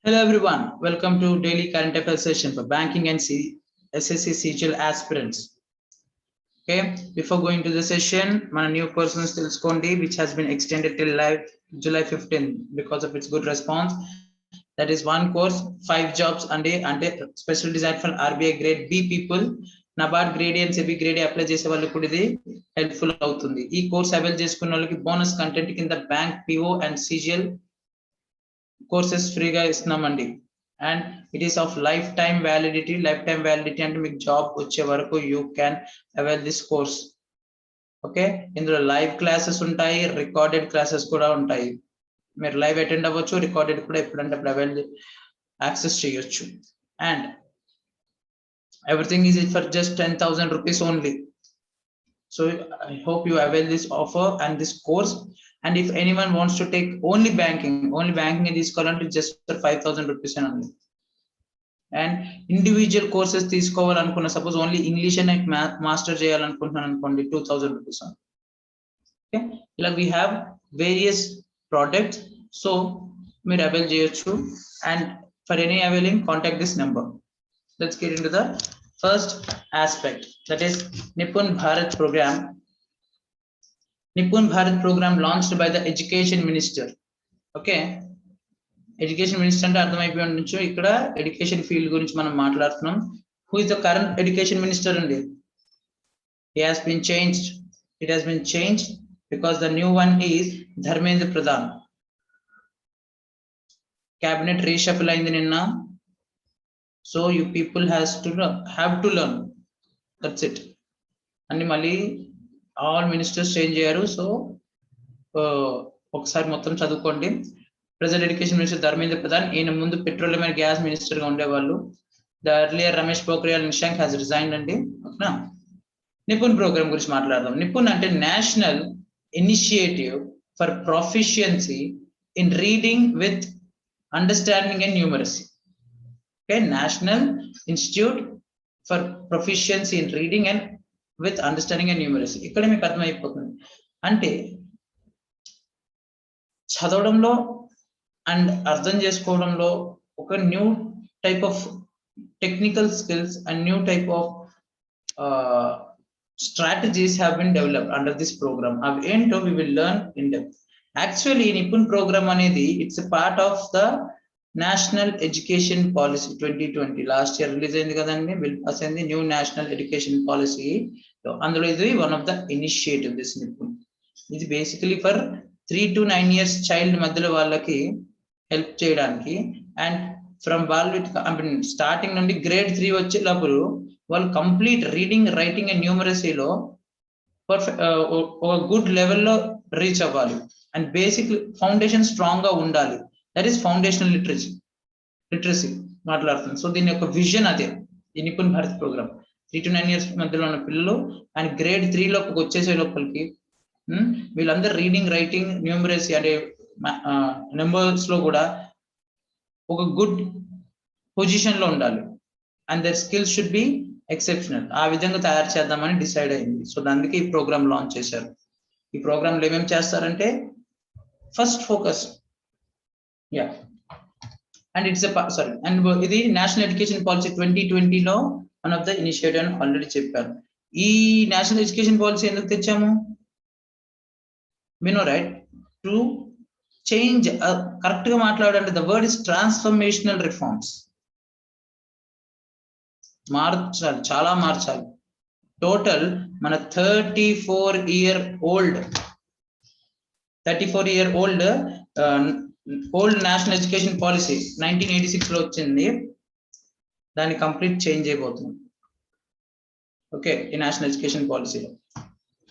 Hello everyone, welcome to daily current affairs session for banking and SSC CGL aspirants. Okay, before going to the session, my new person still Skondi, which has been extended till July 15 because of its good response. That is one course, 5 jobs and special design for RBI grade B people. NABARD grade and SEBI grade apply చేసే వాళ్ళకి కూడా ఇది helpful అవుతుంది. ఈ course avail చేసుకున్న వాళ్ళకి bonus content కింద bank PO and CGL courses ఫ్రీగా ఇస్తున్నామండి. And it is of life time validity అంటే మీకు జాబ్ వచ్చే వరకు you can avail this course. Okay, ఇందులో లైవ్ క్లాసెస్ ఉంటాయి, రికార్డెడ్ క్లాసెస్ కూడా ఉంటాయి. మీరు లైవ్ అటెండ్ అవ్వచ్చు, రికార్డెడ్ కూడా ఎప్పుడంటే అప్పుడు అవైల్ యాక్సెస్ చేయొచ్చు. And everything is for just 10,000 rupees only. So I hope you avail this offer and this course. And if anyone wants to take only banking in this current just for 5,000 rupees only. And individual courses తీసుకోవాలనుకున్న suppose only English and master చేయాలనుకుంటున్నాను అనుకోండి 2,000 rupees. Okay, like we have various products, so మీరు avail చేయొచ్చు. And for any availing, contact this number. Let's get into the first aspect, that is Nippon Bharat program. Nippon Bharat program launched by the education minister. Okay, education minister అంటే అర్థమైపోయి ఉండొచ్చు, ఇక్కడ education field గురించి మనం మాట్లాడుతున్నాం. Who is the current education minister అండి? He has been changed. It has been changed because the new one is Dharmendra Pradhan. Cabinet reshuffle అయింది నిన్న. So you people have to learn. That's it. అన్ని మళ్ళీ all ministers change అయ్యారు. So ఒకసారి మొత్తం చదువుకోండి. Present education minister Dharmendra Pradhan, ఈయన ముందు పెట్రోలియం అండ్ గ్యాస్ మినిస్టర్ గా ఉండేవాళ్ళు. The earlier Ramesh Pokhriyal Nishank has resigned అండి. ఓకేనా, నిపుణ్ ప్రోగ్రామ్ గురించి మాట్లాడదాం. నిపుణ్ అంటే national initiative for proficiency in reading with understanding and numeracy. Okay, National Institute for Proficiency in Reading and with Understanding and Numeracy. ఇక్కడ మీకు అర్థమైపోతుంది అంటే చదవడంలో అండ్ అర్థం చేసుకోవడంలో ఒక new type of technical skills and new type of strategies have been developed under this program. అవి ఏంటో we will learn in depth. Actually Nipun program అనేది it's a part of the national education policy 2020 last year release అయింది కదండి, bill pass అయింది, new national education policy. అందులో ఇది one of the initiative this Nipun. ఇది basically for 3 to 9 years child మధ్యలో వాళ్ళకి help చేయడానికి. అండ్ ఫ్రమ్ వాళ్ళు స్టార్టింగ్ నుండి గ్రేడ్ 3 వచ్చేటప్పుడు వాళ్ళు కంప్లీట్ రీడింగ్, రైటింగ్ అండ్ న్యూమరసీలో పర్ఫెక్ట్ ఒక గుడ్ లెవెల్లో రీచ్ అవ్వాలి. అండ్ బేసిక్ ఫౌండేషన్ స్ట్రాంగ్ గా ఉండాలి. దట్ ఈస్ ఫౌండేషనల్ లిటరసీ మాట్లాడుతుంది. సో దీని యొక్క విజన్ అదే ఈ Nipun Bharat programme. 3 to 9 years మధ్యలో ఉన్న పిల్లలు అండ్ గ్రేడ్ 3 లోకి వచ్చేసే లోపలికి వీళ్ళందరూ రీడింగ్, రైటింగ్, న్యూమరసీ అంటే నెంబర్స్ లో కూడా ఒక గుడ్ పొజిషన్ లో ఉండాలి. And other skills should be exceptional. ఆ విధంగా తయారు చేద్దామని డిసైడ్ అయింది. సో అందుకే ఈ ప్రోగ్రామ్ లాంచ్ చేశారు. ఈ ప్రోగ్రామ్ లో ఏమేమి చేస్తారంటే first focus and it's and ఇది నేషనల్ ఎడ్యుకేషన్ పాలసీ 2020 లో వన్ ఆఫ్ ద ఇనిషియేటివ్ అని ఆల్రెడీ చెప్పాను. ఈ నేషనల్ ఎడ్యుకేషన్ పాలసీ ఎందుకు తెచ్చాము? వినో రైట్, టు చేంజ్, కరెక్ట్ గా మాట్లాడాలంటే the word is transformational reforms. మార్చాలి, చాలా మార్చాలి. టోటల్ మన 34-year old old national education policy 1986 లో వచ్చింది, దాన్ని కంప్లీట్ చేంజ్ అయిపోతుంది. ఓకే, ఈ నేషనల్ ఎడ్యుకేషన్ పాలసీలో.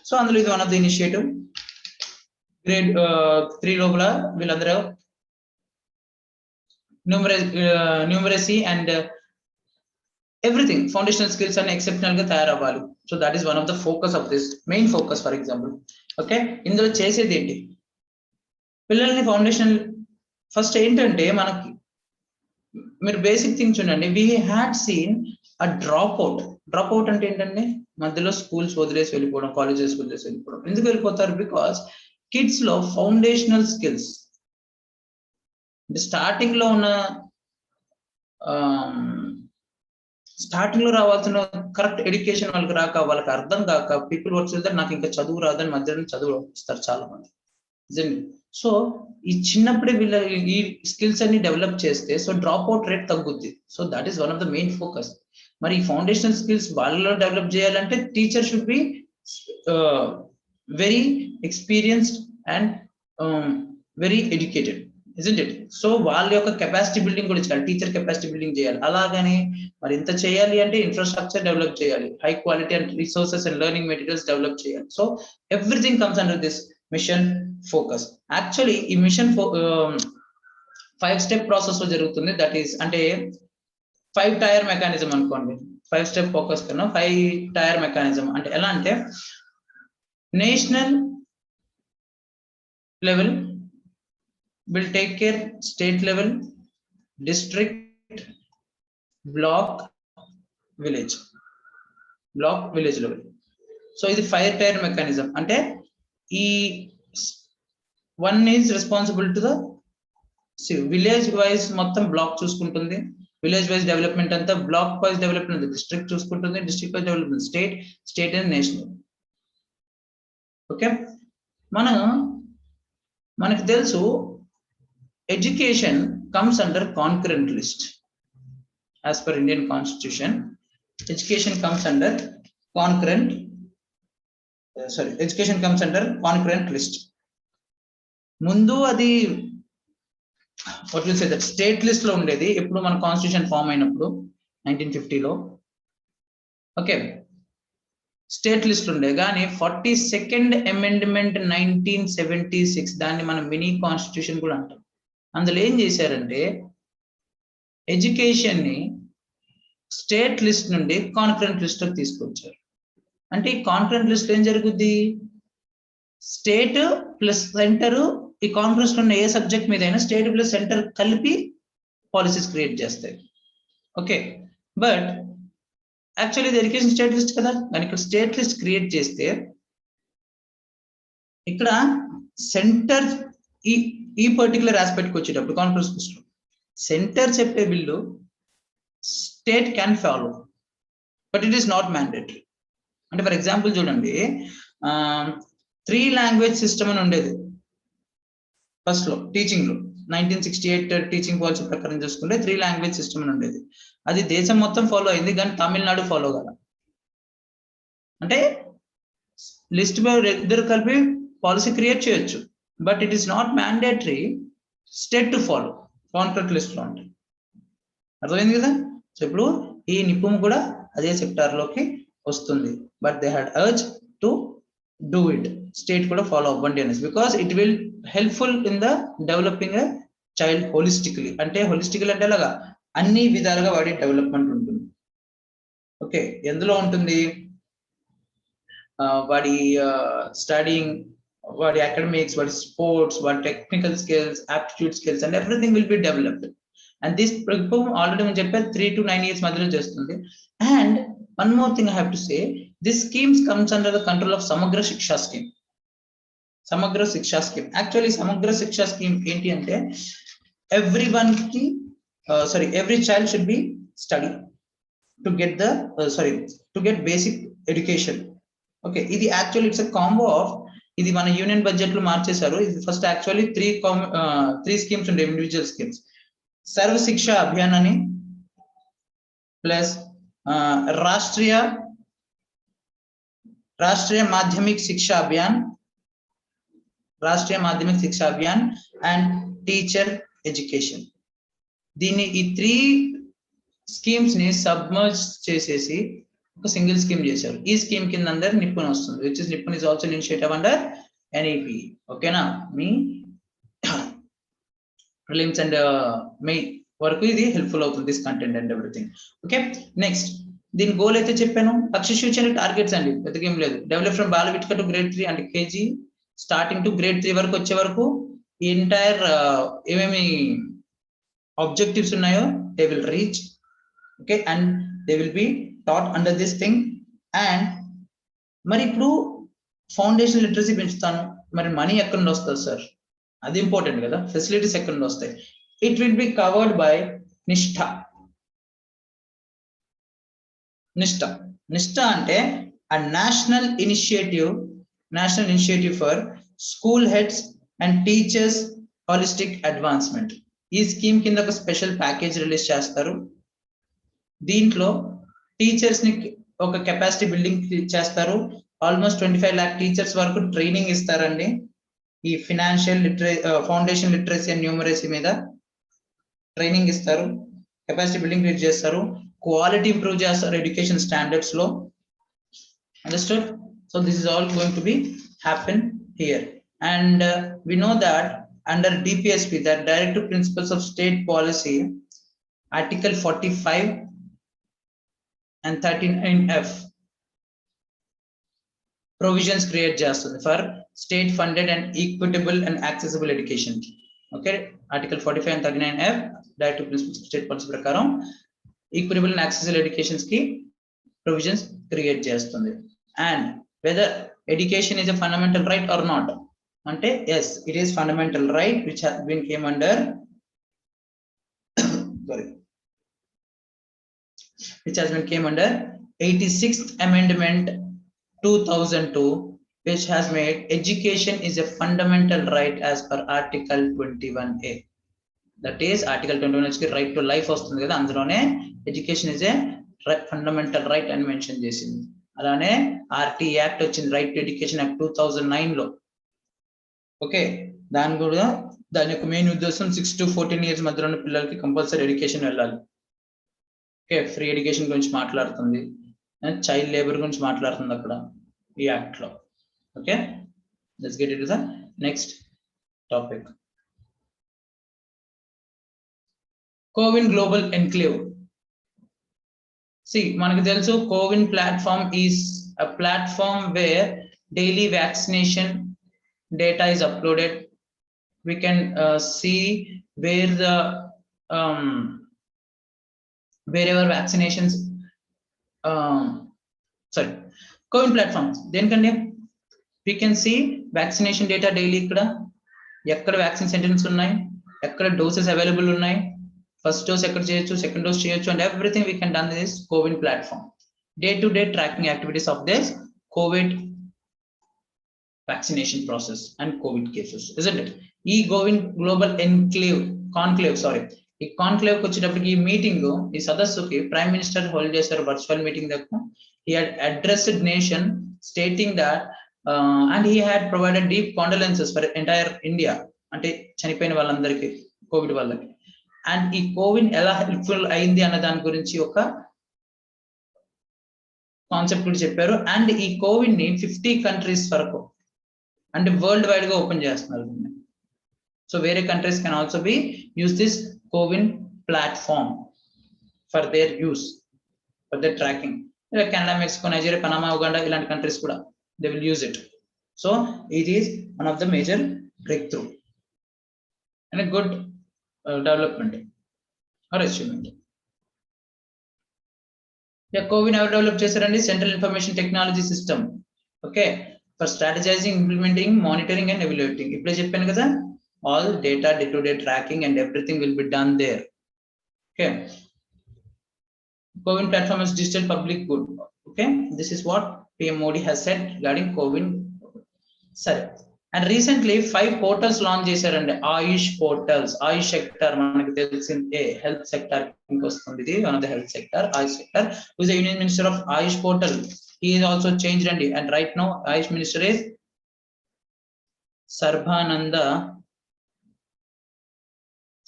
సో అందులో ఇది one of the initiative. Grade 3 లోపల వీళ్ళందరూ numeracy and everything foundational skills అని ఎక్సెప్షనల్ గా తయారవ్వాలి. So that is one of the focus of this, main focus. For example, okay, ఇందులో చేసేది ఏంటి? పిల్లల్ని ఫౌండేషన్ ఫస్ట్ ఏంటంటే మనకి మీరు బేసిక్ థింగ్స్ చూడండి. We had seen a drop out అంటే ఏంటంటే మధ్యలో స్కూల్స్ వదిలేసి వెళ్ళిపోవడం, కాలేజెస్ వదిలేసి వెళ్ళిపోవడం. ఎందుకు వెళ్ళిపోతారు? బికాస్ కిడ్స్ లో ఫౌండేషనల్ స్కిల్స్ అంటే స్టార్టింగ్ లో ఉన్న స్టార్టింగ్ లో రావాల్సిన కరెక్ట్ ఎడ్యుకేషన్ వాళ్ళకి రాక, వాళ్ళకి అర్థం కాక పీపుల్ వర్క్స్ వెళ్తే నాకు ఇంకా చదువు రాదని మధ్యాహ్నం చదువు ఇస్తారు చాలా మంది. సో ఈ చిన్నప్పుడే వీళ్ళ ఈ స్కిల్స్ అన్ని డెవలప్ చేస్తే సో డ్రాప్ అవుట్ రేట్ తగ్గుద్ది. So that is one of the main focus. మరి ఈ ఫౌండేషనల్ స్కిల్స్ వాళ్ళలో డెవలప్ చేయాలంటే teacher should be very experienced and very educated, isn't it? So వాళ్ళ యొక్క కెపాసిటీ బిల్డింగ్ కూడా చేయాలి, టీచర్ కెపాసిటీ బిల్డింగ్ చేయాలి. అలాగని మరి ఇంత చేయాలి అంటే ఇన్ఫ్రాస్ట్రక్చర్ డెవలప్ చేయాలి, high quality and resources and learning materials develop చేయాలి. So everything comes under this mission focus. Actually ఈ మిషన్ 5 స్టెప్ ప్రాసెస్ లో జరుగుతుంది. దట్ ఈస్ అంటే 5 టైర్ మెకానిజం అనుకోండి. 5 స్టెప్ ఫోకస్ కన్నా 5 టైర్ మెకానిజం అంటే ఎలా అంటే national level will take care, state level, district, block, village level. So ఇది 5 tier mechanism. అంటే ఈ one is responsible to the village wise మొత్తం బ్లాక్ చూసుకుంటుంది, విలేజ్ వైజ్ డెవలప్మెంట్ అంతా, బ్లాక్ వైజ్ డెవలప్మెంట్ డిస్ట్రిక్ట్ చూసుకుంటుంది, district wise development state and national. Okay, మనకు తెలుసు education comes under concurrent list. As per Indian Constitution, education comes under concurrent list. ముందు అది what will say that state list లో ఉండేది. ఎప్పుడు మన constitution form అయినప్పుడు 1950లో ఓకే స్టేట్ లిస్ట్ ఉండే, కానీ 42nd అమెండ్మెంట్ 1976 దాన్ని మనం మినీ కాన్స్టిట్యూషన్ కూడా అంటాం. అందులో ఏం చేశారంటే ఎడ్యుకేషన్ ని స్టేట్ లిస్ట్ నుండి కాన్కరెంట్ లిస్ట్ లోకి తీసుకొచ్చారు. అంటే ఈ కాన్కరెంట్ లిస్ట్ ఏం జరుగుద్ది, స్టేట్ ప్లస్ సెంటర్, ఈ కాన్ఫరెన్స్ లో ఉన్న ఏ సబ్జెక్ట్ మీద అయినా స్టేట్ ప్లస్ సెంటర్ కలిపి పాలసీస్ క్రియేట్ చేస్తాయి. ఓకే, బట్ యాక్చువల్లీ ఇది ఎడ్యుకేషన్ స్టేట్ లిస్ట్ కదా, కానీ ఇక్కడ స్టేట్ లిస్ట్ క్రియేట్ చేస్తే ఇక్కడ సెంటర్ ఈ పర్టికులర్ ఆస్పెక్ట్కి వచ్చేటప్పుడు కాన్ఫరెన్స్ లిస్ట్ లో సెంటర్ చెప్పే bill state can follow, but it is not mandatory. అంటే ఫర్ ఎగ్జాంపుల్ చూడండి, 3 లాంగ్వేజ్ సిస్టమ్ అని ఉండేది ఫస్ట్ లో టీచింగ్ లో. 1968 టీచింగ్ పాలసీ ప్రకారం చూసుకుంటే 3 లాంగ్వేజ్ సిస్టమ్ అని ఉండేది. అది దేశం మొత్తం ఫాలో అయింది, కానీ తమిళనాడు ఫాలో కాదు. అంటే లిస్ట్ ఇద్దరు కలిపి పాలసీ క్రియేట్ చేయొచ్చు, but it is not mandatory state to follow concurrent list లో ఉంటాయి. అర్థమైంది కదా? సో ఇప్పుడు ఈ నిపుం కూడా అదే సెక్టార్ లోకి వస్తుంది, but they had urge to do it. State కూడా ఫాలో అవ్వండి అనేసి, because it will helpful in the developing a child holistically. అంటే హోలిస్టికల్ అంటే అలాగా అన్ని విధాలుగా వాడి డెవలప్మెంట్ ఉంటుంది. ఓకే, ఎందులో ఉంటుంది వాడి స్టడీయింగ్, వాడి అకాడమిక్స్, వాడి స్పోర్ట్స్, వాడి technical skills, aptitude skills and everything will be developed. And this already నేను చెప్పాను 3 to 9 years మధ్యలో చేస్తుంది. And one more thing I have to say, this schemes comes under the control of సమగ్ర శిక్షా scheme. సమగ్ర శిక్షా scheme, actually సమగ్ర శిక్షా స్కీమ్ ఏంటి అంటే every child should be study to get the to get basic education. Okay, ఇది actually it's a combo of, ఇది మన యూనియన్ బడ్జెట్ లో మార్చేశారు. ఇది ఫస్ట్ యాక్చువల్లీ 3 స్కీమ్స్ ఉండే, ఇండివిజువల్ స్కీమ్స్. సర్వ శిక్ష అభియాన్ అని, ప్లస్ రాష్ట్రీయ మాధ్యమిక్ శిక్షా అభియాన్, అండ్ టీచర్ ఎడ్యుకేషన్. దీన్ని ఈ 3 స్కీమ్స్ ని సబ్మర్జ్ చేసేసి ఒక సింగిల్ స్కీమ్ చేశారు. ఈ స్కీమ్ కింద అందరు నిపుణ్ వస్తుంది, which is Nipun is also initiative under NEP. ఓకేనా, మీ ప్రిలిమ్స్ అండ్ మెయిన్ వరకు ఇది హెల్ప్ఫుల్ అవుతుంది, this content and everything. Okay, next దీని గోల్ అయితే చెప్పాను. లక్ష్య సూచన టార్గెట్స్ అండి, పెద్దగేం లేదు. డెవలప్ ఫ్రమ్ బాలవిటిక టు గ్రేడ్ 3 అంటే కేజీ స్టార్టింగ్ టు గ్రేడ్ 3 వరకు వచ్చే వరకు ఈ ఎంటైర్ ఏమేమి ఆబ్జెక్టివ్స్ ఉన్నాయో they will reach. Okay, and they will be taught under this thing. And మరి ఇప్పుడు ఫౌండేషన్ లిటరసీ పెంచుతాను, మరి మనీ ఎక్కడ నుండి వస్తుంది సార్? అది ఇంపార్టెంట్ కదా, ఫెసిలిటీస్ ఎక్కడ నుండి వస్తాయి? It will be covered by నిష్ఠ. నిష్ట అంటే a national initiative for school heads and teachers holistic advancement. ఈ స్కీమ్ కింద ఒక స్పెషల్ ప్యాకేజ్ రిలీజ్ చేస్తారు. దీంట్లో టీచర్స్ ని ఒక కెపాసిటీ బిల్డింగ్ చేస్తారు. ఆల్మోస్ట్ 25 lakh టీచర్స్ వరకు ట్రైనింగ్ ఇస్తారండి. ఈ financial foundation literacy and numeracy మీద ట్రైనింగ్ ఇస్తారు. కెపాసిటీ బిల్డింగ్ క్రియేట్ చేస్తారు. క్వాలిటీ ఇంప్రూవ్ చేస్తారు ఎడ్యుకేషన్ స్టాండర్డ్స్ లో. Understood? So this is all going to be happen here. And we know that under DPSP, that Directive Principles of State Policy, Article 45 and 39F provisions create చేస్తుంది for state funded and equitable and accessible education. Okay, Article 45 and 39F Directive Principles of State Policy ప్రకారం equitable and accessible educations కి provisions create చేస్తుంది. And whether education is a fundamental right or not, అంటే yes, it is fundamental right which has been came under which has been came under 86th Amendment 2002, which has made education is a fundamental right as per Article 21A. That is Article 21 కి right to life వస్తుంది కదా, అందులోనే education is a fundamental right అని mention చేసింది. అలానే RT act వచ్చింది, right to education act 2009 లో. Okay, దాని కూడా దాని యొక్క మెయిన్ ఉద్దేశం 6 to 14 years మధ్యలో ఉన్న పిల్లలకి కంపల్సరీ ఎడ్యుకేషన్ వెళ్ళాలి. ఓకే, ఫ్రీ ఎడ్యుకేషన్ గురించి మాట్లాడుతుంది, చైల్డ్ లేబర్ గురించి మాట్లాడుతుంది అక్కడ ఈ యాక్ట్ లో. Okay, let's get into the next topic. CoWIN global enclave. మనకు తెలుసు CoWIN platform is a platform where daily vaccination data is uploaded. We can see where the wherever vaccinations CoWIN platform దేనికండి, we can see vaccination data daily. ఇక్కడ ఎక్కడ vaccine centres ఉన్నాయి, ఎక్కడ doses available ఉన్నాయి, first dose ఎక్కడ చేయొచ్చు, second dose చేయొచ్చు, and everything we can done this CoWIN platform. Day-to-day tracking activities of this COVID vaccination process and COVID cases, isn't it? ఈ CoWIN global conclave ఈ conclave కి వచ్చేటప్పటికి ఈ meeting, ఈ సదస్సుకి ప్రైమ్ మినిస్టర్ హోల్డ్ చేశారు virtual meeting దగ్గర. He had addressed nation stating that and he had provided deep condolences for entire India, అంటే చనిపోయిన వాళ్ళందరికీ కోవిడ్ వాళ్ళకి. అండ్ ఈ కోవిన్ ఎలా హెల్ప్ఫుల్ అయింది అన్న దాని గురించి ఒక కాన్సెప్ట్ కూడా చెప్పారు. అండ్ ఈ కోవిన్ ని 50 కంట్రీస్ వరకు అంటే వరల్డ్ వైడ్ గా ఓపెన్ చేస్తున్నారు. సో వేరే countries can also be use this CoWIN platform for their use, for their tracking. Canada, Mexico, Nigeria, Panama, Uganda ఇలాంటి కంట్రీస్ కూడా they will use it. So it is one of the major break through and a good development or achievement. CoWIN ఎవరు develop చేశారండి? Central information technology system. Okay, for strategizing, implementing, monitoring and evaluating. ఇప్పుడే చెప్పాను కదా, all data, day to day tracking and everything will be done there. Okay, CoWIN platform is digital public good. Okay, this is what PM Modi has said regarding CoWIN. సరే, and recently 5 portals launch చేశారండి. AYUSH portals, ఆయుష్ sector మనకు తెలిసిందే, health sector వస్తుంది. ఇది one of the health sector, AYUSH sector. Who is the union minister of AYUSH portal? He is also changed అండి. And right now AYUSH minister is Sarbananda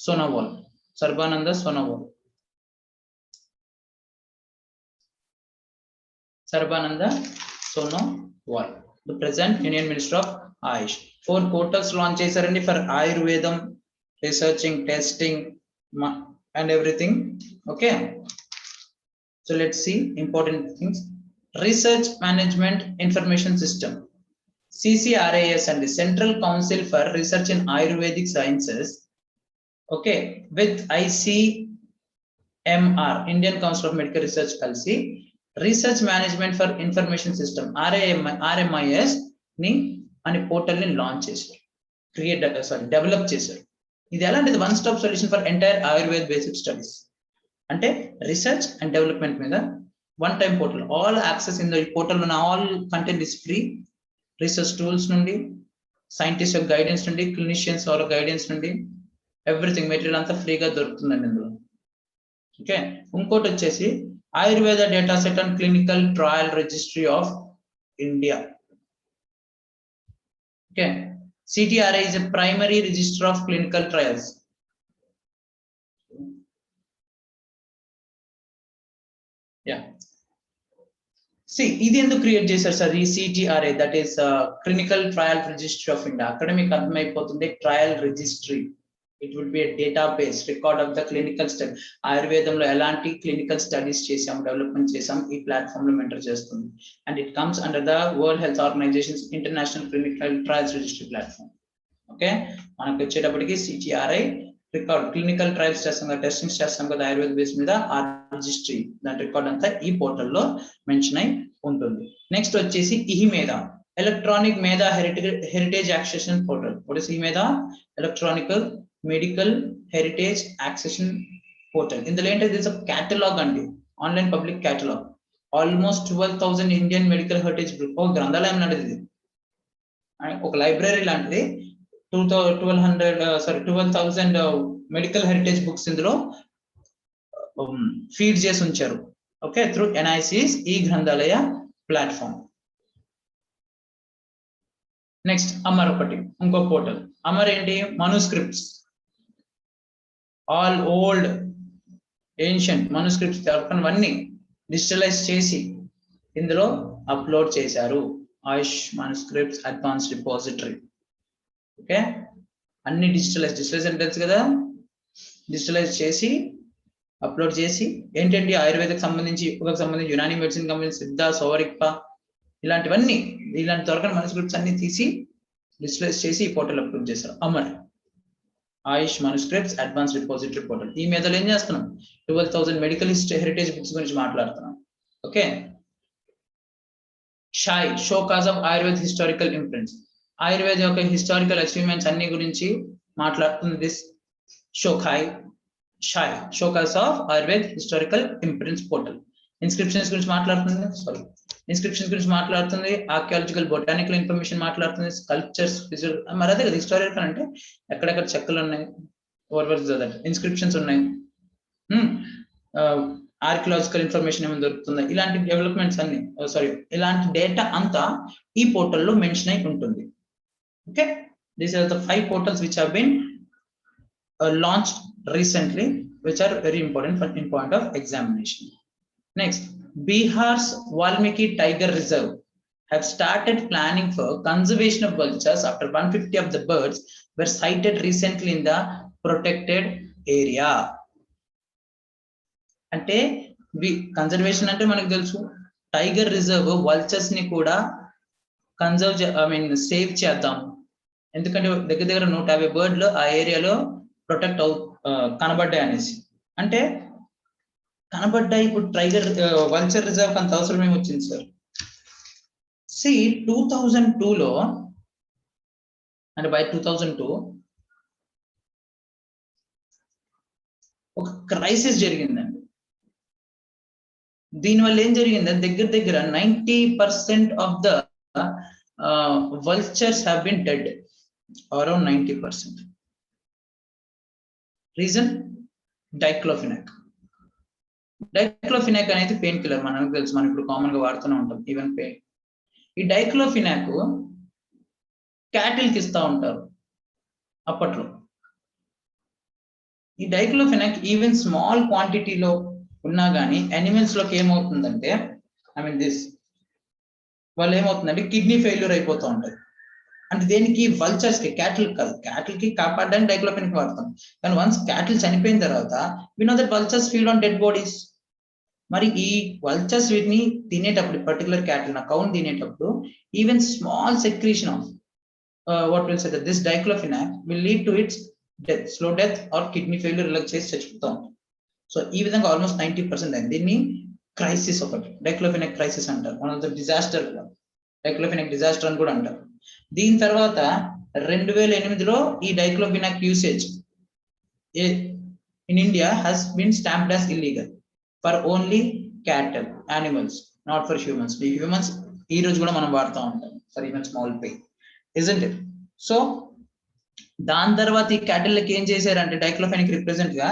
Sonowal. Sarbananda Sonowal. Sarbananda Sonowal, the present Union Minister of Ayush. 4 portals launch చేశారండి for Ayurvedam, researching, testing and everything. Okay, so let's see important things. Research Management Information System, CCRAS, and the Central Council for Research in Ayurvedic Sciences. Okay, with ICMR, Indian Council of Medical Research కలిసి research management for information system RMIS ని అనే portal ని launch చేశారు, develop చేశారు. ఇది ఎలాంటిది? One stop solution for entire Ayurveda basic studies. అంటే research and development మీద one time portal. All access in the portal and all content is free. Research tools nundi, scientists guidance nundi, clinicians or guidance nundi, everything material anta free ga dorukundandi indulo. Okay, inkoti vachesi Ayurveda data set and clinical trial registry of India. Okay, CTRI is a primary register of clinical trials. Yeah, see ఇది ఎందుకు create చేశారు sir ఈ CTRI, that is clinical trial registry of India. అక్కడ మీకు అర్థమైపోతుంది trial registry. It would be a database record of the clinical study. ఆయుర్వేదంలో ఎలాంటి clinical studies చేసాం, డెవలప్మెంట్ చేసాం, ఈ ప్లాట్ఫామ్ లో మెంటర్ చేస్తుంది. And it comes under the World Health Organization International Clinical Trials Registry Platform. Okay, మనకు వచ్చేటప్పటికి CTRI record clinical trials చేస్తాం కదా, టెస్టింగ్స్ చేస్తాం కదా ఆయుర్వేద బేస్ మీద, ఆ రిజిస్ట్రీ దాని రికార్డ్ అంతా ఈ పోర్టల్లో మెన్షన్ అయి ఉంటుంది. నెక్స్ట్ వచ్చేసి ఇహిమేధా, ఎలక్ట్రానిక్ మేధా heritage accession portal. What is ఇహిమేధా? Electronic medical heritage accession portal. ఇందులో ఏంటంటే దిస్ క్యాటలాగ్ అండి, online public catalogue. Almost 12,000 Indian medical heritage group, ఒక గ్రంథాలయం లాంటిది, ఒక లైబ్రరీ లాంటిది. 12,000 మెడికల్ హెరిటేజ్ బుక్స్ ఇందులో ఫీడ్ చేసి ఉంచారు. ఓకే, త్రూ NIC's ఈ గ్రంథాలయ ప్లాట్ఫామ్. నెక్స్ట్ అమర్, ఒకటి ఇంకో పోర్టల్. అమర్ ఏంటి? Manuscripts, all old ancient manuscripts అవన్నీ డిజిటలైజ్ చేసి ఇందులో అప్లోడ్ చేశారు. ఆయుష్ మనుస్క్రిప్ట్స్ అడ్వాన్స్ రిపోజిటరీ. ఓకే, అన్ని డిజిటలైజ్ అంటే తెలుసు కదా, డిజిటలైజ్ చేసి అప్లోడ్ చేసి ఏంటంటే ఆయుర్వేదకు సంబంధించి, యోగాకు సంబంధించి, యునాని మెడిసిన్ సంబంధించి, సిద్ధ, సోవరిక్ప ఇలాంటివన్నీ, ఇలాంటి దొరకని మనుస్క్రిప్ట్స్ అన్ని తీసి డిజిటలైజ్ చేసి ఈ పోర్టల్ అప్లోడ్ చేశారు. అమర్ ఆయుష్ మనుస్క్రిప్ట్స్ అడ్వాన్స్ రిపోజిటరీ పోర్టల్. ఈ మీదలో ఏం చేస్తున్నాం? 12,000 మెడికల్ హెరిటేజ్ బుక్స్ గురించి మాట్లాడుతున్నాం. ఓకే, షాయ్, షో కాజ్ of Ayurveda historical imprints, Ayurveda యొక్క హిస్టారికల్ అచీవ్మెంట్స్ అన్ని గురించి మాట్లాడుతుంది. This SHAI showcase of Ayurveda historical imprints portal. Inscriptions గురించి మాట్లాడుతుంది, ఇన్స్క్రిప్షన్స్ గురించి మాట్లాడుతుంది, ఆర్కియాలజికల్ బొటానికల్ ఇన్ఫర్మేషన్ మాట్లాడుతుంది, స్కల్ప్చర్స్, మరి అదే కదా హిస్టారికల్ అంటే ఎక్కడెక్కడ చెక్కలు ఉన్నాయి, ఇన్స్క్రిప్షన్స్ ఉన్నాయి, ఆర్కియాలజికల్ ఇన్ఫర్మేషన్ ఏమైనా దొరుకుతుంది, ఇలాంటి డెవలప్మెంట్స్ అన్ని ఇలాంటి డేటా అంతా ఈ పోర్టల్లో మెన్షన్ అయి ఉంటుంది. Okay, these are the 5 portals which have been launched recently, which are very important in point of examination. Next, Bihar's Valmiki Tiger Reserve have started planning for conservation of vultures after 150 of the birds were sighted recently in the protected area. అంటే conservation అంటే మనకు తెలుసు, tiger reserve vultures ని కూడా save చేద్దాం. ఎందుకంటే దగ్గర 150 బర్డ్లు ఆ ఏరియాలో ప్రొటెక్ట్ కనబడ్డాయి అనేసి. అంటే కనబడ్డాయి, ఇప్పుడు టైగర్ వల్చర్ రిజర్వ్ అంత అవసరం ఏమొచ్చింది సార్? 2002లో అంటే బై 2002 ఒక క్రైసిస్ జరిగిందండి. దీనివల్ల ఏం జరిగిందంటే దగ్గర 90% of the vultures have been dead, around 90%. Reason? Diclofenac. Diclofenac అనేది పెయిన్ కిల్లర్, మనకు తెలుసు, మనం ఇప్పుడు కామన్ గా వాడుతూనే ఉంటాం ఈవెన్ పెయిన్. ఈ డైక్లోఫినాక్ క్యాటిల్ కి ఇస్తా ఉంటారు అప్పట్లో. ఈ డైక్లోఫెనాక్ ఈవెన్ స్మాల్ క్వాంటిటీలో ఉన్నా కానీ యానిమల్స్ లోకి ఏమవుతుందంటే వాళ్ళు ఏమవుతుందంటే కిడ్నీ ఫెయిల్యూర్ అయిపోతూ ఉంటాయి. అంటే దేనికి? వల్చర్స్ కి, క్యాటిల్ కాదు. క్యాటిల్ కి కాపాడడానికి డైక్లోఫెనాక్ వాడతాం, కానీ వన్స్ క్యాటిల్ చనిపోయిన తర్వాత we know that vultures feed on dead bodies. మరి ఈ వల్చర్స్ వీటిని తినేటప్పుడు, పర్టికులర్ క్యాటిల్ నా కౌన్ తినేటప్పుడు even small secretion of what will say this diclofenac will lead to its death, slow death are kidney failure ఇలా చేసి చచ్చిపోతాం. సో ఈ విధంగా ఆల్మోస్ట్ 90% అయింది. దీన్ని క్రైసిస్, ఒకటి డైక్లోఫెనాక్ క్రైసిస్ అంటారు. One of the disaster, diclofenac disaster అని కూడా అంటారు. దీని తర్వాత 2008లో ఈ diclofenac usage in India has been stamped as illegal for only క్యాటల్, animals, not for humans. ఈ హ్యూమన్స్ ఈ రోజు కూడా మనం వాడుతూ ఉంటాం for even small pay, isn't it? So దాని తర్వాత ఈ క్యాటిల్లకి ఏం చేశారంటే డైక్లోఫెనిక్ రిప్రజెంట్ గా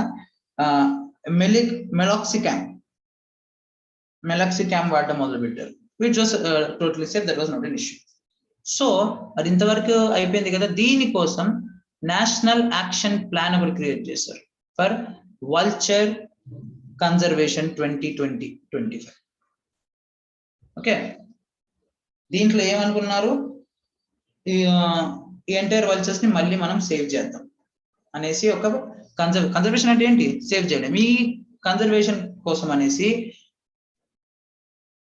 మెలాక్సికామ్ వాడటం మొదలు పెట్టారు. Which was totally safe, that was not an issue. So అది ఇంతవరకు అయిపోయింది కదా. దీనికోసం నేషనల్ యాక్షన్ ప్లాన్ ఒకటి క్రియేట్ చేశారు ఫర్ వల్చర్ కన్జర్వేషన్ 2020-25. ఓకే, దీంట్లో ఏమనుకున్నారు, ఈ ఎంటైర్ వల్చర్స్ ని మళ్ళీ మనం సేవ్ చేద్దాం అనేసి ఒక కన్జర్వేషన్ అంటే ఏంటి, సేవ్ చేయడం. ఈ కన్జర్వేషన్ కోసం అనేసి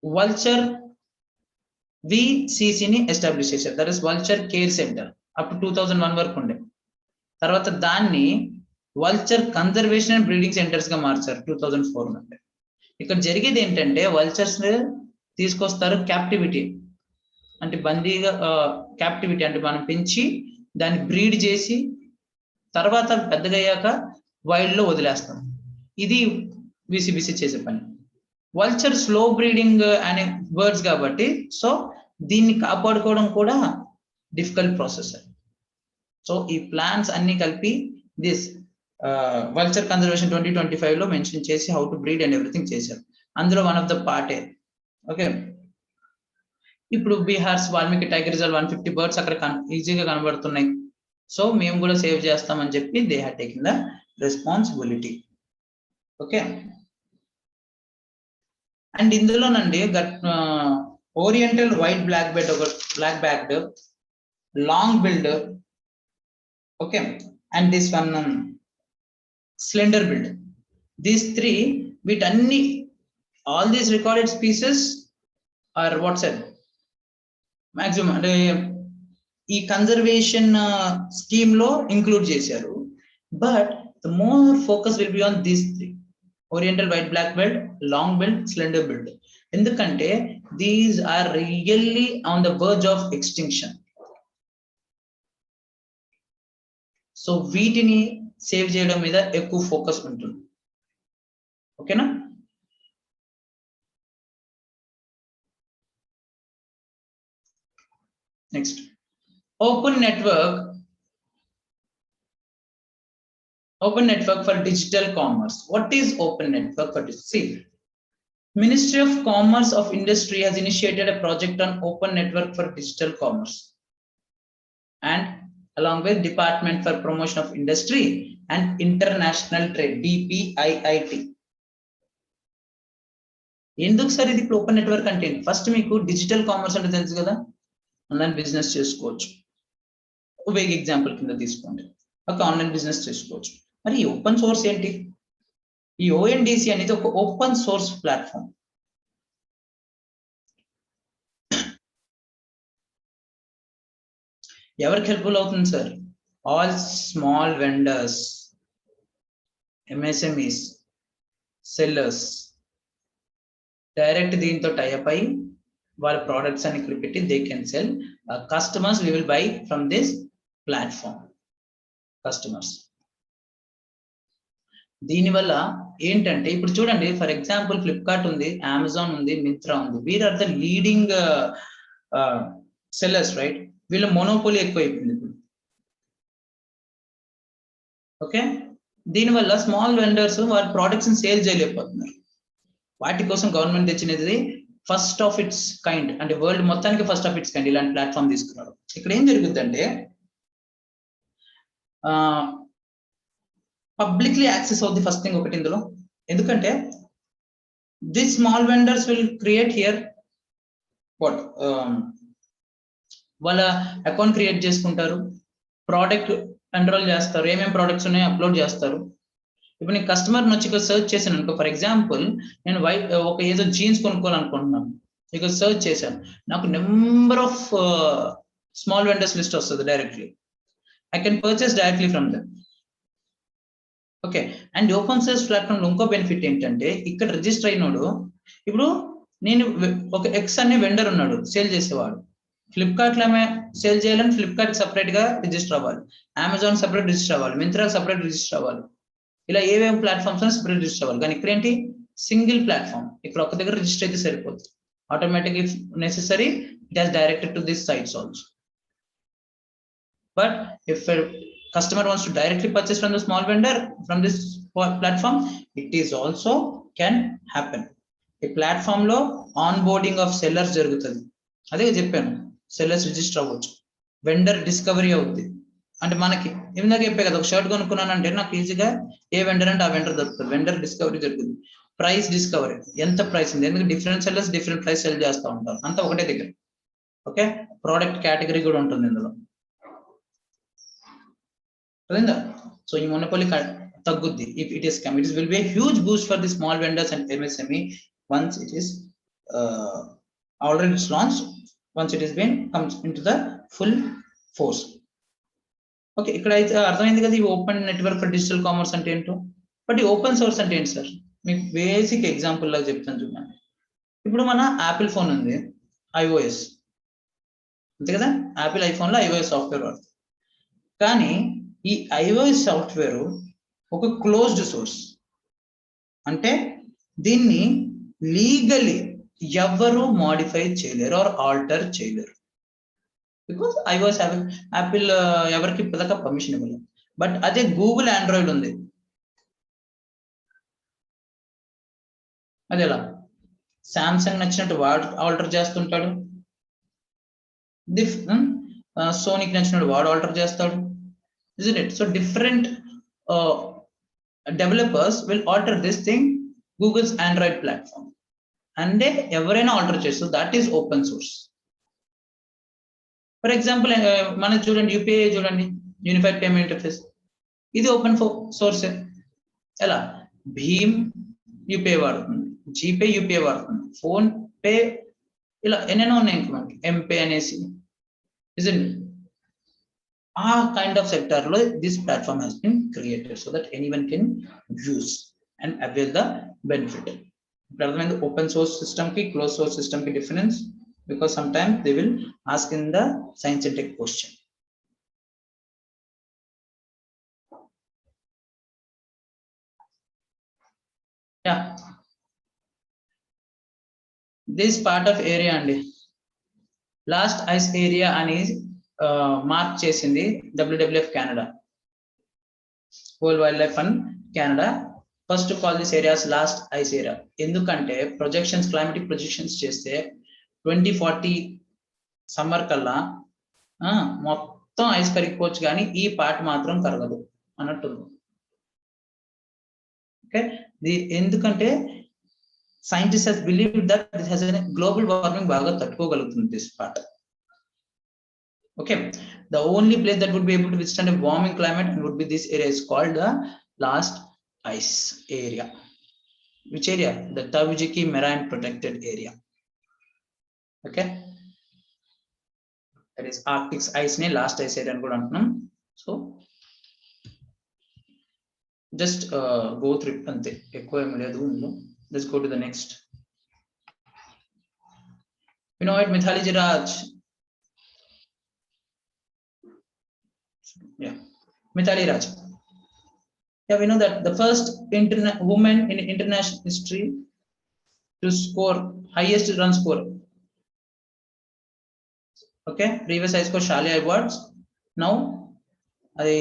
వల్చర్ విసిసిని ఎస్టాబ్లిష్ చేశారు. That is vulture care centre. Up to 2001 వరకు ఉండే. తర్వాత దాన్ని vulture conservation and breeding centres గా మార్చారు 2004 నుండి. ఇక్కడ జరిగేది ఏంటంటే వల్చర్స్ తీసుకొస్తారు క్యాప్టివిటీ అంటే బందీగా, క్యాప్టివిటీ అంటే మనం పెంచి దాన్ని బ్రీడ్ చేసి తర్వాత పెద్దగా అయ్యాక వైల్డ్ లో వదిలేస్తాం. ఇది విసిబిసి చేసే పని. వల్చర్ స్లో బ్రీడింగ్ అనే బర్డ్స్ కాబట్టి సో దీన్ని కాపాడుకోవడం కూడా డిఫికల్ట్ ప్రాసెస్. సో ఈ ప్లాన్స్ అన్ని కలిపి దిస్ వల్చర్ కన్జర్వేషన్ 2025 లో మెన్షన్ చేసి how to breed and everything చేశారు. అందులో వన్ ఆఫ్ ద పార్టే. ఓకే, ఇప్పుడు Bihar's Valmiki tiger reserve 150 birds అక్కడ ఈజీగా కనబడుతున్నాయి. సో మేము కూడా సేవ్ చేస్తామని చెప్పి they had taken the responsibility. Okay, and ఇందులోనండి oriental white black backed long build, okay, and this one slender billed, these three వీటన్ని all these recorded species are వాట్సాప్ మాక్సిమం అంటే ఈ కన్జర్వేషన్ స్కీమ్ లో ఇంక్లూడ్ చేశారు. But the more focus will be on these three: oriental white black billed, long billed, slender billed. ఎందుకంటే these are really on the verge of extinction. So వీటిని save చేయడం మీద ఎక్కువ focus ఉంటుంది. ఓకేనా? Next, open network for digital commerce. What is open network for digital? See, Ministry of Commerce of Industry has initiated a project on open network for digital commerce, and along with Department for Promotion of Industry and International Trade, DPIIT. ఎందుకు sir ఇది ఇప్పుడు open network అంటే? First మీకు digital commerce అంటే తెలుసు కదా, online business చేసుకోవచ్చు. ఒక ఎగ్జాంపుల్ కింద తీసుకోండి, ఒక ఆన్లైన్ బిజినెస్ చేసుకోవచ్చు. మరి ఈ ఓపెన్ సోర్స్ ఏంటి? ఈ ONDC అనేది ఒక ఓపెన్ సోర్స్ ప్లాట్ఫామ్. ఎవరికి హెల్ప్ఫుల్ అవుతుంది sir? All small vendors, MSMEs, sellers direct దీంతో టైఅప్ అయి వాళ్ళ ప్రోడక్ట్స్ అని ఇక్కడ పెట్టి they can sell. Customers we will buy from this platform. Customers దీనివల్ల ఏంటంటే ఇప్పుడు చూడండి, ఫర్ ఎగ్జాంపుల్ ఫ్లిప్కార్ట్ ఉంది, అమెజాన్ ఉంది, మింత్రా ఉంది. We're are the leading sellers, right? వీళ్ళ మోనోపోలీ ఎక్కువైపోయింది ఇప్పుడు. ఓకే, దీనివల్ల స్మాల్ వెండర్స్ వారి ప్రోడక్ట్స్ ని సేల్ చేయలేకపోతున్నారు. వాటి కోసం government తెచ్చినది first of it's kind, అంటే వరల్డ్ మొత్తానికి ఫస్ట్ ఆఫ్ ఇట్స్ కైండ్ ఇలాంటి ప్లాట్ఫామ్ తీసుకున్నారు. ఇక్కడ ఏం జరుగుతుందంటే పబ్లిక్లీ యాక్సెస్ అవుతుంది ఫస్ట్ థింగ్ ఒకటి ఇందులో. ఎందుకంటే this small vendors will create here what, వాళ్ళ అకౌంట్ క్రియేట్ చేసుకుంటారు, ప్రోడక్ట్ ఎన్రోల్ చేస్తారు, ఏమేమి ప్రోడక్ట్స్ ఉన్నాయో అప్లోడ్ చేస్తారు. ఇప్పుడు నేను కస్టమర్ వచ్చి ఇక్కడ సర్చ్ చేశాను అనుకో, ఫర్ ఎగ్జాంపుల్ నేను ఒక ఏదో జీన్స్ కొనుక్కోవాలనుకుంటున్నాను, ఇక్కడ సర్చ్ చేశాను, నాకు number of small vendors list వస్తుంది directly. I can purchase directly from them. Okay, and open source platform లో ఇంకో బెనిఫిట్ ఏంటంటే ఇక్కడ రిజిస్టర్ అయినోడు, ఇప్పుడు నేను ఒక ఎక్స్ అనే వెండర్ ఉన్నాడు సేల్ చేసేవాడు, ఫ్లిప్కార్ట్ లో సేల్ చేయాలని ఫ్లిప్కార్ట్ సపరేట్ గా రిజిస్టర్ అవ్వాలి, అమెజాన్ సపరేట్ రిజిస్టర్ అవ్వాలి, మింత్రా సపరేట్ రిజిస్టర్ అవ్వాలి, ఇలా ఏవేమి ప్లాట్ఫామ్స్ సపరేట్ రిజిస్టర్ అవ్వాలి. కానీ ఇక్కడ ఏంటి, సింగిల్ ప్లాట్ఫామ్. ఇక్కడ ఒక దగ్గర రిజిస్టర్ అయితే సరిపోతుంది. Automatic if necessary it has directed to this sites also. But if a customer wants to directly purchase from the small vendor from this platform, it is also can happen. ఈ platform లో on boarding of sellers జరుగుతుంది. అదే చెప్పాను, sellers register అవ్వచ్చు, vendor discovery అవుతుంది. అంటే మనకి ఇందాక చెప్పే కదా, ఒక షర్ట్ కొనుక్కున్నాను అంటే నాకు ఈజీగా ఏ వెండర్ అంటే ఆ వెండర్ దొరుకుతుంది. వెండర్ డిస్కవరీ జరుగుతుంది. ప్రైస్ డిస్కవరీ, ఎంత ప్రైస్ ఉంది, ఎందుకంటే different sellers different price cell చేస్తూ ఉంటారు, అంతా ఒకటే దగ్గర. ఓకే, ప్రోడక్ట్ కేటగిరీ కూడా ఉంటుంది ఇందులో. So ఈ monopoly తగ్గుద్ది if it is come. It will be a huge boost for the small vendors and MSME once it is already launched, once it is been comes into the full force. Okay, ఇక్కడ అయితే అర్థమైంది కదా ఈ open network for digital commerce అంటే ఏంటో. But ఈ open source అంటే ఏంటి సార్, మీకు బేసిక్ ఎగ్జాంపుల్ లాగా చెప్తాను చూడండి. ఇప్పుడు మన యాపిల్ ఫోన్ ఉంది, iOS అంతే కదా, యాపిల్ ఐఫోన్ లో iOS సాఫ్ట్వేర్ వాడుతుంది. కానీ ఈ iOS సాఫ్ట్వేర్ ఒక క్లోజ్డ్ సోర్స్, అంటే దీన్ని లీగలీ ఎవరు మాడిఫై చేయలేరు ఆర్ ఆల్టర్ చేయలేరు. బికాస్ iOS యాపిల్ ఎవరికి ఇప్పటిదాకా పర్మిషన్ ఇవ్వలేదు. బట్ అదే గూగుల్ ఆండ్రాయిడ్ ఉంది, అది ఎలా సామ్సంగ్ నచ్చినట్టు వాడు ఆల్టర్ చేస్తుంటాడు, సోనీకి నచ్చినట్టు వాడు ఆల్టర్ చేస్తాడు, isn't it? So different developers will alter this thing, Google's Android platform, and they ఎవరైనా alter చేస్తారు. That is open source. For example, మన చూడండి UPI చూడండి, యూనిఫైడ్ పేమెంట్ ఇంటర్ఫేస్, ఇది ఓపెన్ సోర్స్. ఎలా భీమ్ యూపీఐ వాడుతుంది, జీపే యూపీఐ వాడుతుంది, ఫోన్ పే, ఇలా ఎన్నెన్నో ఉన్నాయి ఇంకా మనకి, ఎంపే అనేసి, isn't it? ఆ కైండ్ ఆఫ్ సెక్టర్ లో this platform has been created so that anyone can use and avail the benefit. ఇప్పుడు అర్థమైంది ఓపెన్ సోర్స్ సిస్టమ్ కి క్లోజ్ సోర్స్ సిస్టమ్ కి difference, because sometimes they will ask in the science and tech question. Yeah, this part of area అండి, last ice area అని mark చేసింది WWF Canada, world wild life fund Canada. First to call this areas last ice area. ఎందుకంటే projections, climatic projections చేస్తే 2040 summer కల్లా మొత్తం ice కరిగిపోవచ్చు, కానీ ఈ part మాత్రం కరగదు అన్నట్టుంది. ఓకే, ఎందుకంటే scientists has believed that this has a global warming బాగా తట్టుకోగలుగుతుంది this part. Okay, the only place that would be able to withstand a warming climate and would be this area is called the last ice area. Which area? The Tawujiki Marine Protected Area. Okay, that is Arctic ice ne last ice area అని కూడా అంటున్నాం. So just go through అంతే, ఎక్కువ ఏమీ లేదు ఇందులో. Let's go to the next. You know it, Mithali Raj. Yeah, Mithali Raj. Yeah, we know that the first woman in international history to score highest run score. Okay, previous high score Shalia Awards. Now,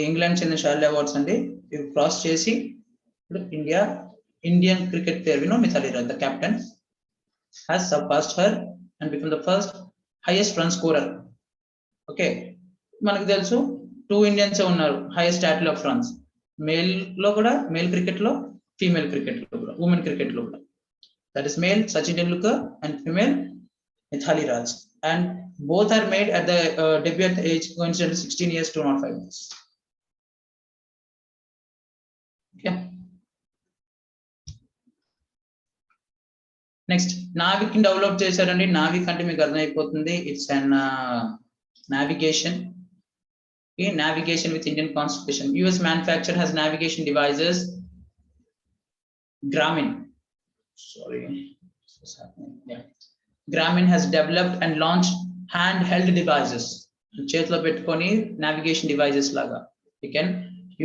England చెందిన Shalia Awards అండి, ఇవి cross చేసి ఇప్పుడు Indian cricket player, we know Mithali Raj, the captain, has surpassed her and become the first highest run scorer. Okay, మనకు తెలుసు 2 Indians ఉన్నారు highest total of runs, male లో కూడా, మేల్ క్రికెట్ లో, ఫీమేల్ క్రికెట్ లో కూడా, ఉమెన్ క్రికెట్ లో కూడా. That is male Sachin Tendulkar and female Mithali Raj, and both are made at the debut at the age coincidentally 16 years 205 months. Okay, next Navik ని develop చేశారండి. నావిక్ అంటే మీకు అర్థమైపోతుంది, it's an navigation. Navigation with Indian constellation. US manufacturer has navigation devices. Garmin, sorry, what's happening? Yeah, Garmin has developed and launched handheld devices. చేతిలో పెట్టుకొని navigation devices లాగా you can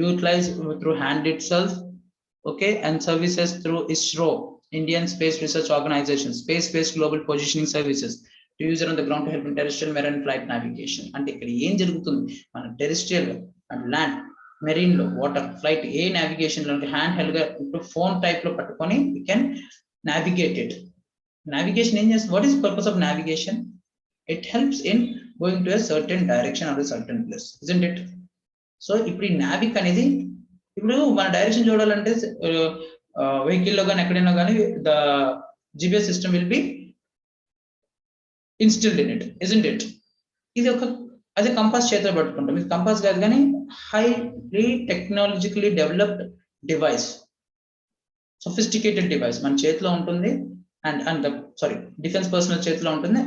utilize through hand itself. Okay, and services through ISRO, Indian Space Research Organization, Space-Based Global Positioning Services to user on the ground to help in terrestrial, marine flight navigation. అంటే ఇక్కడ ఏం జరుగుతుంది, మన terrestrial and land, marine లో, water, flight ఏ navigation లో hand held గా phone type లో పట్టుకొని we can navigate it. Navigation ఏం చేస్తుంది? What is the purpose of navigation? It helps in going to a certain direction or a certain place, isn't it? So ఇప్పుడు ఈ నావిక్ అనేది, ఇప్పుడు మన డైరెక్షన్ చూడాలంటే వెహికల్ లో కానీ ఎక్కడైనా కానీ the GPS system will be installed in it, isn't it? ఇది ఒక అదే కంపాస్ చేతిలో పట్టుకుంటాం. ఇది కంపాస్ కాదు కానీ highly technologically developed device, sophisticated device మన చేతిలో ఉంటుంది. అండ్ సారీ, డిఫెన్స్ పర్సనల్ చేతిలో ఉంటుంది.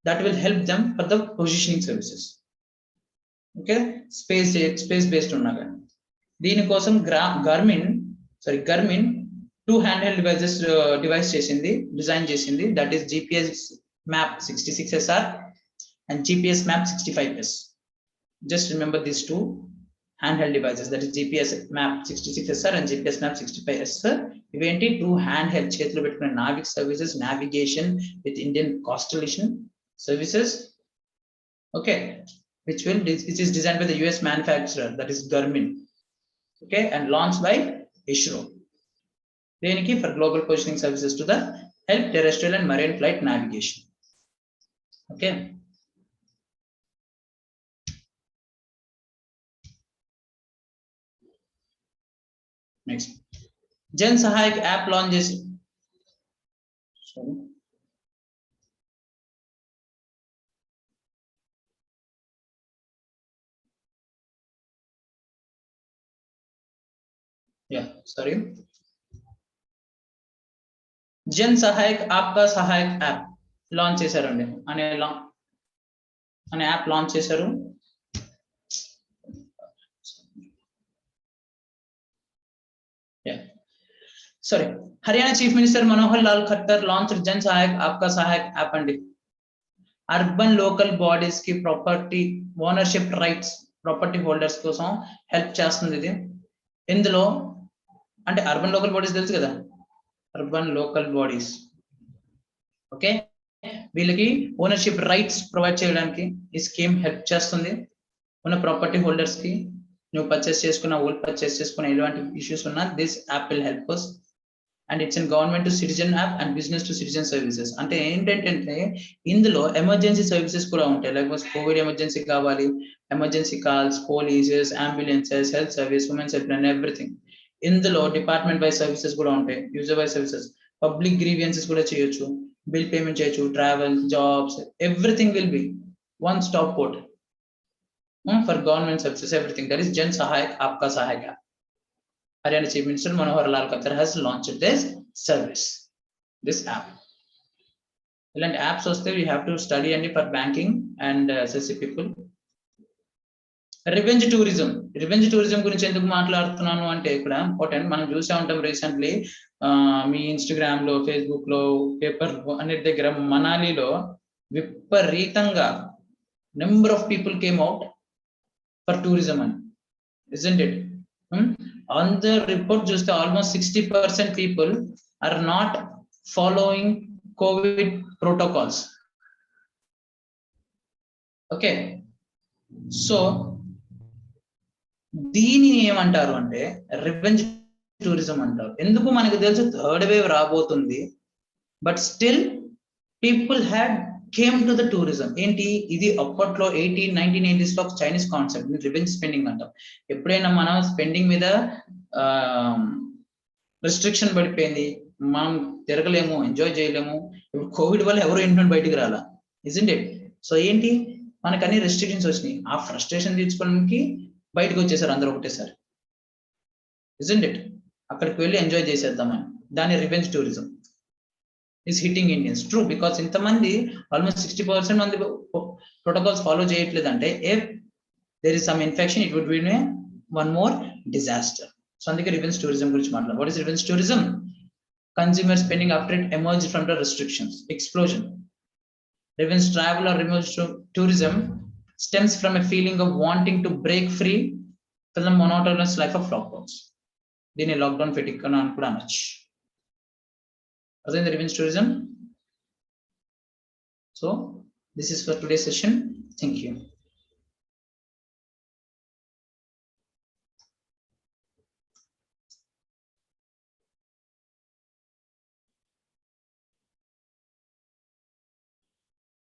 That will help them for the positioning services. Okay, space based ఉన్నా కానీ దీనికోసం గర్మిన్ 2 హ్యాండ్ హెల్డ్ డివైస్ చేసింది, డిజైన్ చేసింది. That is GPS map 66SR and GPS map 65S. Just remember these 2 handheld devices, that is GPS map 66SR and GPS map 65S. ఇవేంటి? 2 handheld చేతిలో పెట్టుకునే Navik services, navigation with Indian constellation services. Okay, which is designed by the US manufacturer, that is Garmin. Okay, and launched by ISRO. Deniki for global positioning services to the help terrestrial and marine flight navigation. Okay. Next, Jan Sahayak app launches. Sorry. Yeah, sorry. Jan Sahayak Aapka Sahayak app launch చేశారండి. అనే app launch చేశారు. Sorry, Haryana chief minister Manohar Lal Khattar launch Jan Sahayak Aapka Sahayak app అండి. Urban local bodies కి property ownership rights, property holders కోసం help చేస్తుంది ఇది. ఇందులో అంటే అర్బన్ లోకల్ బాడీస్ తెలుసు కదా, అర్బన్ లోకల్ బాడీస్. ఓకే, వీళ్ళకి ఓనర్షిప్ రైట్స్ ప్రొవైడ్ చేయడానికి ఈ స్కీమ్ హెల్ప్ చేస్తుంది. ఉన్న ప్రాపర్టీ హోల్డర్స్ కి నువ్వు పర్చేస్ చేసుకున్న, ఓల్డ్ పర్చేస్ చేసుకున్న ఎలాంటి ఇష్యూస్ ఉన్నా this app will help us. And it's in government to citizen app and business to citizen services. అంటే ఏంటంటే ఇందులో ఎమర్జెన్సీ సర్వీసెస్ కూడా ఉంటాయి. లైక్ కోవిడ్ ఎమర్జెన్సీ కావాలి, emergency calls, polices, ambulances, health service, women's help line, everything. ఇందులో department wise services కూడా ఉంటాయి, user wise services, public grievances కూడా చేయొచ్చు, బిల్ పేమెంట్ చేయొచ్చు, travel, jobs, everything will B one stop portal for government services, everything. That is Jan Sahayak Aapka Sahayak app. Haryana Chief Minister Manohar Lal Khattar has launched this service, this app. ఇలాంటి apps వస్తే we have to study and for banking and SSC people. Revenge tourism గురించి ఎందుకు మాట్లాడుతున్నాను అంటే ఇక్కడ important. మనం చూసే ఉంటాం రీసెంట్లీ మీ ఇన్స్టాగ్రామ్ లో, ఫేస్బుక్ లో, పేపర్ అన్నిటి దగ్గర మనాలిలో విపరీతంగా number of people came out for tourism అని, isn't it? On the report చూస్తే almost 60% people are not following COVID protocols. Okay, so దీనిని ఏమంటారు అంటే రివెంజ్ టూరిజం అంటారు. ఎందుకు? మనకు తెలుసు థర్డ్ వేవ్ రాబోతుంది, but still people had came to the tourism. ఏంటి ఇది? అప్పట్లో 1980s లో చైనీస్ కాన్సెప్ట్ రివెంజ్ స్పెండింగ్ అంటాం. ఎప్పుడైనా మనం స్పెండింగ్ మీద రెస్ట్రిక్షన్ పడిపోయింది, మనం తిరగలేము, ఎంజాయ్ చేయలేము. ఇప్పుడు కోవిడ్ వల్ల ఎవరు ఇంటి నుండి బయటికి రాలా, ఇజంట్ ఇట్? సో ఏంటి, మనకు అన్ని రెస్ట్రిక్షన్స్ వచ్చినాయి. ఆ ఫ్రస్ట్రేషన్ తీర్చుకోవడానికి బయటకు వచ్చేసారు అందరూ ఒకటేసారి, ఇజంట్ ఇట్? అక్కడికి వెళ్ళి ఎంజాయ్ చేసేద్దామని. దాని revenge tourism is hitting Indians. True, because ఇంతమంది almost 60% మంది protocols follow చేయట్లేదంటే if there is some infection it would be one more disaster. So అందుకే రివెంజ్ టూరిజం గురించి మాట్లాడాలి. What is revenge tourism? Consumer spending after it emerged from the restrictions, explosion. Revenge travel or revenge tourism stems from a feeling of wanting to break free from the monotonous life of lockdowns. దీన్ని lockdown ఫెటిక్ అని కూడా అనొచ్చు. Other than the revenge tourism. So this is for today's session. Thank you.